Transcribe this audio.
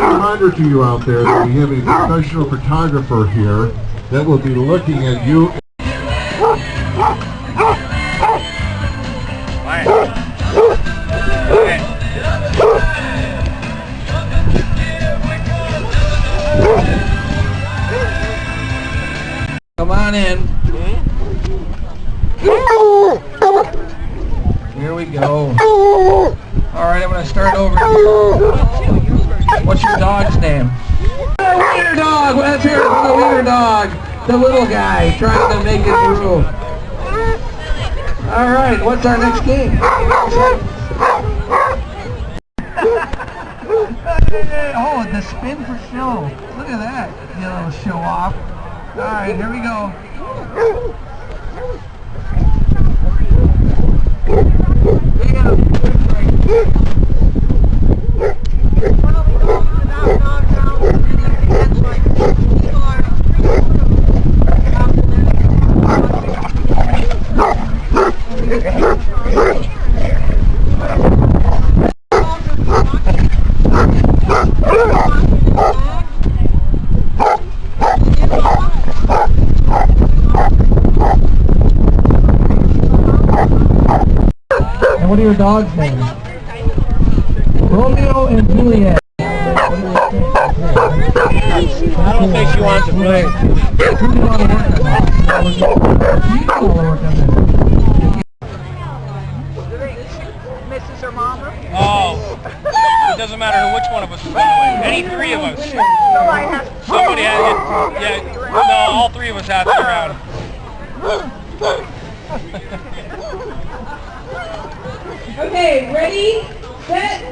reminder to you out there that we have a professional photographer here that will be looking at you. Come on in. Here we go. Alright, I'm going to start over here. What's your dog's name? Wiener dog! Let's hear it for the wiener dog. The little guy trying to make it through. Alright, what's our next game? Oh, the spin for show. Look at that. You little show off. Alright, here we go. What are your dogs' names? Romeo and Juliet. I don't think she wants to play. Who do you want to work on? You want to work on this. Misses her mama? Oh, it doesn't matter which one of us is going to win. Any three of us. Somebody has to, yeah, no, all three of us have to be around. Okay, ready, set,